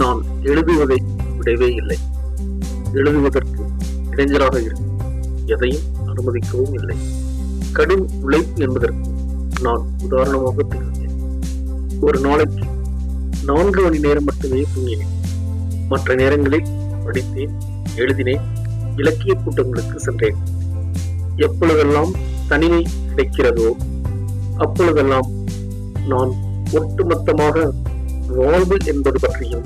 நான் எழுதுவதை விடவே இல்லை. எழுதுவதற்கு இடைஞ்சலாக இருக்கும் எதையும் அனுமதிக்கவும் இல்லை. கடும் உழைப்பு என்பதற்கு நான் உதாரணமாக திகழ்ந்தேன். ஒரு நாளைக்கு 4 மணி நேரம் மட்டுமே தூங்கினேன். மற்ற நேரங்களில் படித்தேன், எழுதினேன், இலக்கிய கூட்டங்களுக்கு சென்றேன். எப்பொழுதெல்லாம் தனிமை கிடைக்கிறதோ அப்பொழுதெல்லாம் நான் ஒட்டுமொத்தமாக வாழ்வு என்பது பற்றியும்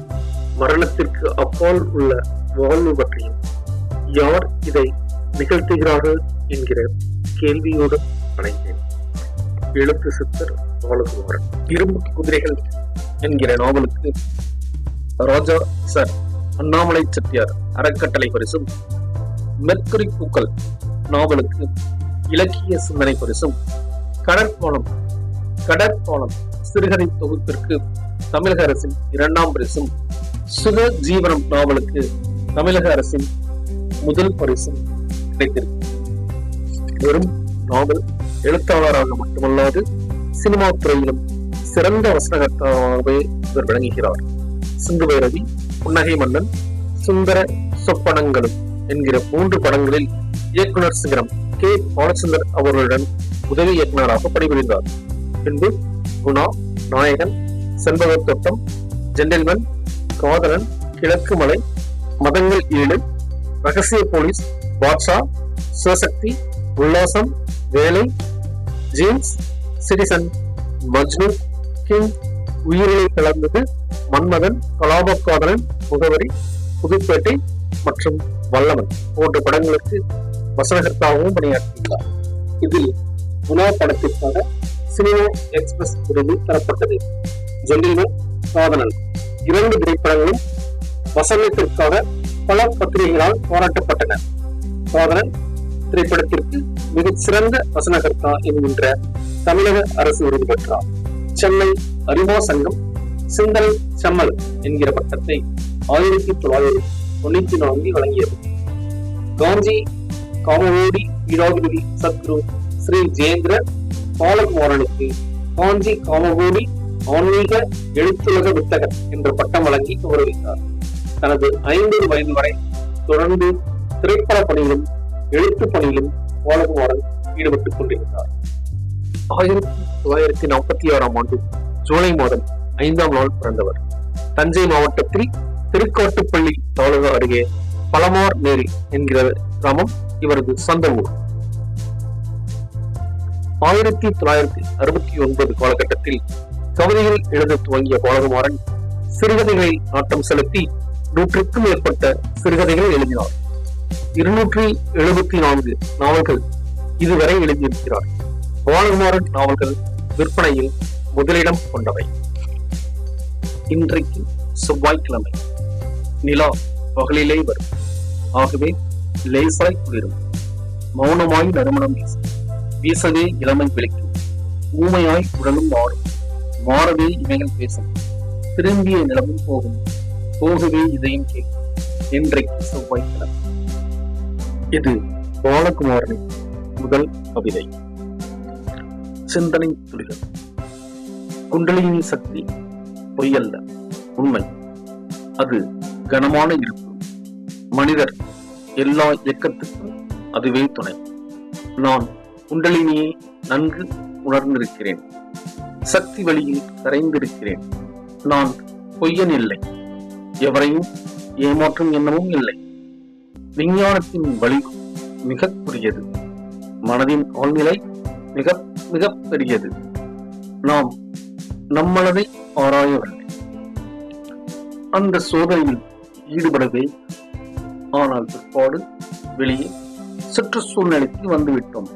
மரணத்திற்கு அப்பால் உள்ள வாழ்வு பற்றியும் யார் இதை நிகழ்த்துகிறார்கள் என்கிற கேள்வியோடு அடைந்தேன். எழுத்து சித்தர் பாலகுமாரன். இரும்பு குதிரைகள் என்கிற நாவலுக்கு ராஜா சர் அண்ணாமலை செட்டியார் அறக்கட்டளை பரிசும், மெர்க்குரி பூக்கள் நாவலுக்கு இலக்கிய சிந்தனை பரிசும், கடற்பாலம் சிறுகதை தொகுப்பிற்கு தமிழக அரசின் 2ஆம் பரிசும், சுக ஜீவனம் நாவலுக்கு தமிழக அரசின் முதல் பரிசும் கிடைத்திருக்கு. வெறும் நாவல் எழுத்தாளராக மட்டுமல்லாது சினிமா துறையிலும் சிறந்த வசனகர்த்தாவாகவே இவர் விளங்குகிறார். சிந்து வைரவி, புன்னகை மன்னன், சுந்தர சொப்பனங்களும் என்கிற 3 படங்களில் இயக்குனர் சிகரம் கே. பாலச்சந்தர் அவர்களுடன் உதவி இயக்குநராக பணிபுரிந்தார். பின்பு குணா, நாயகன், செண்பகத் தோட்டம், ஜென்டில்மேன், காதலன், கிழக்கு மலை, மதங்கள் 7, ரகசிய போலீஸ், பாட்ஷா, சிவசக்தி, உல்லாசம், வேலை, ஜேம்ஸ், சிட்டிசன், மஜ்னு, கிங், உயிரிலை கலந்தது, மன்மதன், கலாபக்காதலன், முகவரி, புதுப்பேட்டை மற்றும் வல்லவன் போன்ற படங்களுக்கு வசனகர்த்தாகவும் பணியாற்றியுள்ளார். இதில் குணா படத்திற்காக சினிமா எக்ஸ்பிரஸ் விருது தரப்பட்டது. ஜென்டில்மேன், காதலன் 2 திரைப்படங்களும் வசனத்திற்காக பல பத்திரிகைகளால் பாராட்டப்பட்டன. காதலன் திரைப்படத்திற்கு மிகச்சிறந்த வசனகர்த்தா என்கின்ற தமிழக அரசு விருது பெற்றார். சென்னை அரிமா சங்கம் சிந்தனை செம்மல் என்கிற பட்டத்தை 1994 வழங்கியது. காஞ்சி காமவோடி பீடாதிபதி சத்குரு ஸ்ரீ ஜெயேந்திர பாலகுமாரனுக்கு காஞ்சி காமவோடி ஆன்மீக எழுத்துலக வித்தகர் என்ற பட்டம் வழங்கி கௌரவித்தார். தனது 50 வயது வரை தொடர்ந்து திரைப்பட பணியிலும் எழுத்து பணியிலும் பாலகுமாரன் ஈடுபட்டுக் கொண்டிருந்தார். 1946ஆம் ஆண்டு ஜூலை மாதம் 5ஆம் நாள் பிறந்தவர். தஞ்சை மாவட்டத்தில் திருக்காட்டுப்பள்ளி தாலுகா அருகே பழமார் நேரி என்கிற கிராமம் இவரது சொந்த ஊர். 1969 காலகட்டத்தில் கவிதைகள் எழுத துவங்கிய பாலகுமாரன் சிறுகதைகளில் நாட்டம் செலுத்தி 100க்கும் மேற்பட்ட சிறுகதைகள் எழுதினார். 274 நாவல்கள் இதுவரை எழுதியிருக்கிறார். பாலகுமாரன் நாவல்கள் விற்பனையில் முதலிடம் கொண்டவை. இன்றைக்கு செவ்வாய்க்கிழமை. நிலா பகலிலே வரும், ஆகவே லேசாய் குளிரும், மௌனமாய் நறுமணம் வீசும், வீசவே இளமை விழிக்கும், ஊமையாய் உடலும் மாறும், மாறவே இவைகள் பேசும், திரும்பிய நிலமும் போகும், போகவே இதையும் கேட்கும். இன்றைக்கு செவ்வாய்க்கிழமை. இது பாலகுமாரனின் முதல் கவிதை. சிந்தனை துளிகள். குண்டலினி சக்தி பொய்யல்ல, உண்மை. அது கனமான இருப்பு. மனிதர் எல்லா இயக்கத்துக்கும் அதுவே துணை. நான் குண்டலினியை நன்கு உணர்ந்திருக்கிறேன். சக்தி வழியில் கரைந்திருக்கிறேன். நான் பொய்யன் இல்லை, எவரையும் ஏமாற்றும் எண்ணமும் இல்லை. விஞ்ஞானத்தின் வழி மிக பெரியது, மனதின் ஆழ்நிலை மிக மிக பெரியது. நாம் நம்மளதை ஆராயவில்லை, அந்த சோதனையில் ஈடுபடவே. ஆனால் பிற்பாடு வெளியே சுற்றுச்சூழ்நிலைக்கு வந்துவிட்டோம்.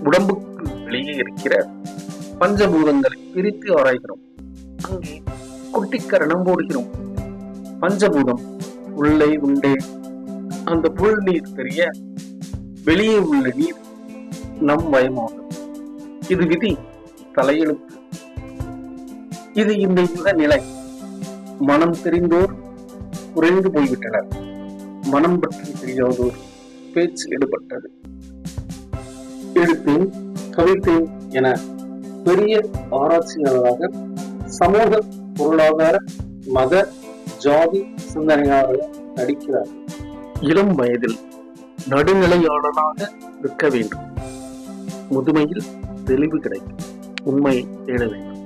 உடம்புக்கு வெளியே இருக்கிற பஞ்சபூதங்களை பிரித்து ஆராய்கிறோம். அங்கே குட்டிக்கரணம் போடுகிறோம். பஞ்சபூதம் உள்ளே உண்டே, அந்த புல் நீர் தெரிய வெளியே உள்ள நீர் நம் பயமாகும். இது விதி, தலையெழுத்து. இது இந்த யுக நிலை. மனம் தெரிந்தோர் குறைந்து போய்விட்டனர். மனம் பற்றி தெரியாதோர் பேச்சு எடுபட்டது. எழுத்தேன், கவித்தேன் என பெரிய ஆராய்ச்சியாளராக சமூக, பொருளாதார, மத, ஜாதி சிந்தனையாளர்கள் நடிக்கிறார். இளம் வயதில் நடுநிலையாளனாக இருக்க வேண்டும். முதுமையில் தெளிவு கிடைக்கும். உண்மையை தேட வேண்டும்.